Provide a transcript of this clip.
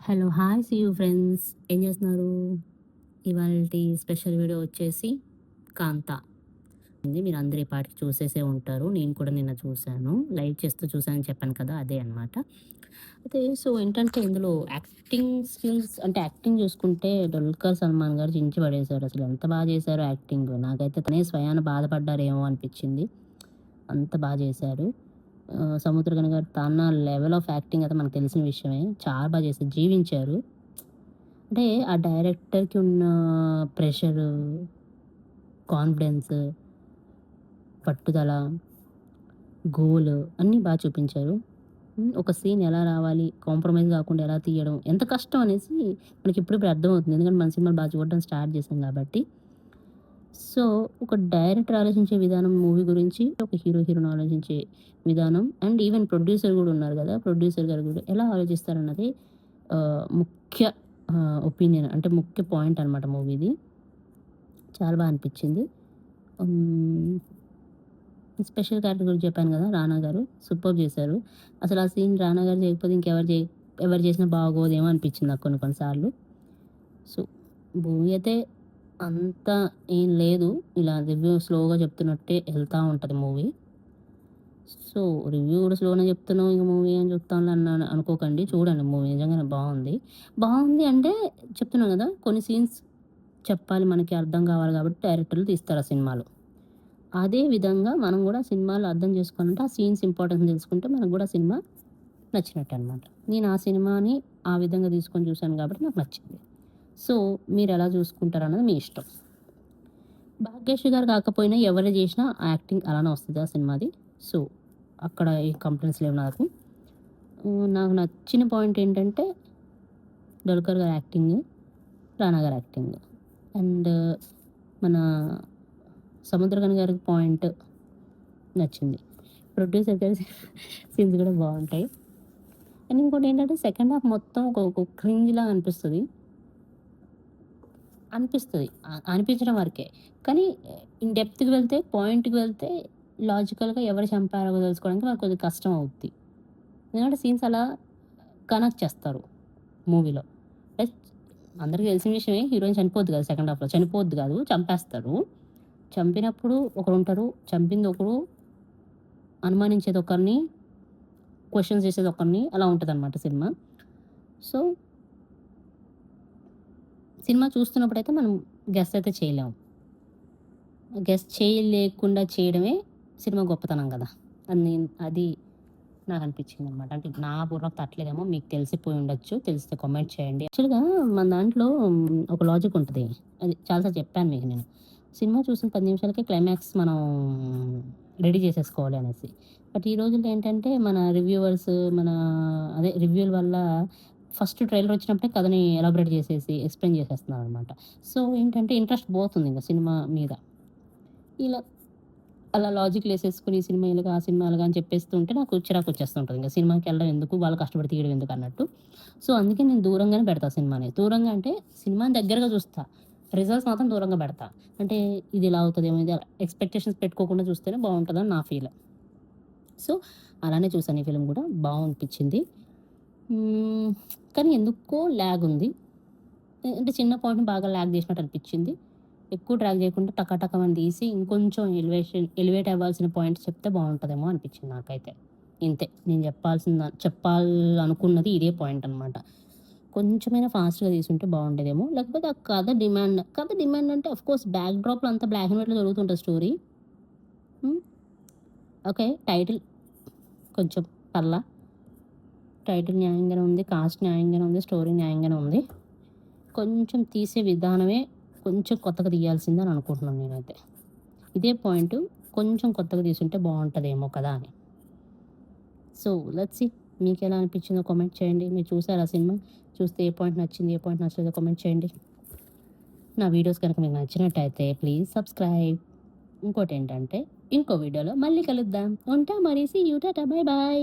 Hello! Hi! See you friends. ఏం చేస్తున్నారు? ఇవాల్టి స్పెషల్ వీడియో వచ్చేసి 'కాంతా'. మీరందరూ ఈ పాటికి చూసేసే ఉంటారు. నేను కూడా నిన్న చూసాను. లైవ్ చేస్తూ చూసానని చెప్పాను కదా! అదే అన్నమాట. అయితే ఏంటంటే ఇందులో యాక్టింగ్ స్కిల్స్ అంటే యాక్టింగ్ చూసుకుంటే 'దుల్కర్ సల్మాన్' గారు చించి పడేశారు. అసలు ఎంత బాగా చేశారో యాక్టింగ్. నాకైతే తనే స్వయాన బాధపడ్డారేమో అనిపించింది. అంత బాగా చేశారు. 'సముద్రఖని' గారు తన లెవెల్ ఆఫ్ యాక్టింగ్ అయితే మనకు తెలిసిన విషయమే. చాలా బాగా చేశారు. జీవించారు. అంటే ఆ డైరెక్టర్‌కి ఉన్న ప్రెషరు, కాన్ఫిడెన్స్, పట్టుదల, గోల్ అన్నీ చూపించారు. ఒక సీన్ ఎలా రావాలి, కాంప్రమైజ్ కాకుండా ఎలా తీయడం, ఎంత కష్టం అనేసి మనకిప్పుడిప్పుడు అర్థమవుతుంది. ఎందుకంటే మన సినిమాలు బాగా చూడడం స్టార్ట్ చేశాం కాబట్టి. సో, ఒక డైరెక్టర్ ఆలోచించే విధానం మూవీ గురించి, ఒక హీరోయిన్ ఆలోచించే విధానం అండ్ ఈవెన్ ప్రొడ్యూసర్ గూడా ఉన్నారు గదా! ప్రొడ్యూసర్ గారు గూడా ఎలా ఆలోచిస్తారన్నది ముఖ్య ఒపీనియన్ అంటే ముఖ్య పాయింట్ అనమాట మూవీది. చాలా అనిపిచ్చింది. హ్మ్. స్పెషల్ క్యారెక్టర్ గురించి చెప్పాను గదా! 'రానా' గారు సూపర్బ్ చేశారు. అసలు ఆ సీన్ 'రానా' గారు చేయకపోతే ఎవరు చేసినా బాగోదేమో అనిపిచ్చింది నాకు కొన్ని కొన్ని సార్లు. సో, మూవీ అయితే అంత ఏం లేదు. ఇలా రివ్యూ స్లోగా చెప్తున్నట్టే ఎళ్తా ఉంటది మూవీ. సో, రివ్యూ గూడా స్లోనే చెప్తున్నావు. ఇంక మూవీ ఏం చూస్తాంలే అనుకోకండి. చూడండి మూవీ నిజంగానే బావుంది. బావుంది అంటే చెప్తున్నా గదా! కొన్ని సీన్స్ చెప్పాలి మనకి అర్థం కావాలి కాబట్టి డైరెక్టర్లు తీస్తారు ఆ సినిమాలు. అదే విధంగా మనం గూడా సినిమాలో అర్థం చేసుకోవాలంటే ఆ సీన్స్ ఇంపార్టెన్స్ తెలుసుకుంటే మనకు గూడా సినిమా నచ్చినట్టనమాట. నేను ఆ సినిమాని ఆ విధంగా తీసుకొని చూసాను కాబట్టి నాకు నచ్చింది. సో, మీరెలా చూసుకుంటారన్నది మీ ఇష్టం. భాగ్యశ్రీ గారు కాకపోయినా ఎవరు జేసినా ఆ యాక్టింగ్ అలానే వస్తది ఆ సినిమాది. సో, అక్కడ ఏం కంప్లెయింట్స్ లేవు నాకు. నాకు నచ్చిన పాయింట్ ఏంటంటే 'దుల్కర్' గారి యాక్టింగ్, 'రానా' గారి యాక్టింగ్. అండ్ మన 'సముద్రఖని' గారి పాయింట్ నచ్చింది. ప్రొడ్యూసర్ గారి సీన్స్ గూడా బావుంటాయి. అండ్ ఇంకోటేంటంటే సెకండ్ హాఫ్ మొత్తం ఒక క్రింజ్‌లాగా అనిపిస్తది. అనిపించడం వరకే. కానీ ఇన్ డెప్త్‌కి వెళ్తే, పాయింట్‌కి వెళ్తే లాజికల్‌గా ఎవరు చంపారో తెలుసుకోవడానికి నాకు కొద్దిగా కష్టం అవుద్ది. ఎందుకంటే సీన్స్ అలా కనెక్ట్ చేస్తారు మూవీలో. ప్లస్ అందరికి తెలిసిన విషయమే హీరోయిన్ చనిపోద్ది కదా! సెకండ్ హాఫ్‌లో. చనిపోద్ది కాదు చంపేస్తారు. చంపినప్పుడు ఒకరుంటారు. చంపింది ఒకరు, అనుమానించేది ఒకరిని, క్వెషన్స్ చేసేది ఒకరిని అలా ఉంటదనమాట సినిమా. సో, సినిమా చూస్తున్నప్పుడైతే మనం గెస్ అయితే చేయలేము. గెస్ చేయలేకుండా చేయడమే సినిమా గొప్పతనం గదా! అది నాకనిపించిందనమాట. అంటే నా బుర్రకు తట్టలేదేమో మీకు తెలిసిపోయి ఉండొచ్చు. తెలిస్తే కామెంట్ చేయండి. యాక్చువల్‌గా మన దాంట్లో ఒక లాజిక్ ఉంటది. అది చాలా సార్లు చెప్పాను మీకు నేను. సినిమా చూసిన 10 నిమిషాలకే క్లైమాక్స్ మనం రెడీ చేసేసుకోవాలి అనేసి. బట్ ఈ రోజుల్లో ఏంటంటే మన రివ్యూవర్స్ మన రివ్యూల వల్ల ఫస్ట్ ట్రైలర్ వచ్చినప్పుడే కథని ఎలాబరేట్ చేసేసి ఎక్స్‌ప్లెయిన్ చేసేస్తున్నారనమాట. సో, ఏంటంటే ఇంట్రెస్ట్ పోతుంది ఇంక సినిమా మీద. ఇలా అలా లాజిక్‌లేసేసుకొని ఈ సినిమా ఇలాగా, ఆ సినిమా అలాగా అని చెప్పేస్తుంటే నాకు చిరాకొచ్చేస్తుంటది. ఇంక సినిమాకెళ్ళడం ఎందుకు? వాళ్ళు కష్టపడి తీయడం ఎందుకన్నట్టు. సో, అందుకే నేను దూరంగానే పెడతా సినిమాని. దూరంగా అంటే సినిమాని దగ్గరగా చూస్తా. రిజల్ట్స్ మాత్రం దూరంగా పెడతా. అంటే ఇది ఇలా అవుతదేమో, ఇది ఎక్స్‌పెక్టేషన్స్ పెట్టుకోకుండా చూస్తేనే బావుంటదని నా ఫీల్. సో, అలానే చూసాను ఈ ఫిల్మ్ గూడా. అనిపిచ్చింది. హ్మ్. కానీ ఎందుకో లాగుంది. అంటే చిన్న పాయింట్‌ని బాగా లాగ్ చేసినట్టు అనిపిచ్చింది. ఎక్కువ డ్రాగ్ చేయకుండా టక తీసి ఇంకొంచెం ఎలివేట్ అవ్వాల్సిన పాయింట్స్ చెప్తే బావుంటదేమో అనిపిచ్చింది నాకైతే. ఇంతే. నేను చెప్పాలనుకున్నది ఇదే పాయింట్ అనమాట. కొంచెమైనా ఫాస్ట్‌గా తీసుంటే బావుండేదేమో. లేకపోతే ఆ కథ డిమాండ్ అంటే ఆఫ్‌కోర్స్ బ్యాక్ డ్రాప్‌లో అంతా బ్లాక్ అండ్ వైట్‌లో జరుగుతుంటది స్టోరీ. హ్మ్. ఓకే. టైటిల్ కొంచెం పర్లా. టైటిల్ న్యాయంగానే ఉంది. కాస్ట్ న్యాయంగానే ఉంది. స్టోరీ న్యాయంగానే ఉంది. కొంచెం తీసే విధానమే కొంచెం కొత్తగా తీయాల్సిందని అనుకుంటున్నాను నేనైతే. ఇదే పాయింటు కొంచెం కొత్తగా తీసుంటే బావుంటదేమో కదా అని. సో, లెట్స్ సీ మీకెలా అనిపించిందో కామెంట్ చేయండి. మీరు చూసారా సినిమా? చూస్తే ఏ పాయింట్ నచ్చింది, ఏ పాయింట్ నచ్చలేదో కామెంట్ చేయండి. నా వీడియోస్ గనుక మీకు నచ్చినట్టయితే ప్లీజ్ సబ్స్క్రైబ్. ఇంకోటేంటంటే ఇంకో వీడియోలో మళ్ళీ కలుద్దాం. ఉంటా మరి. See you. టాటా. బై.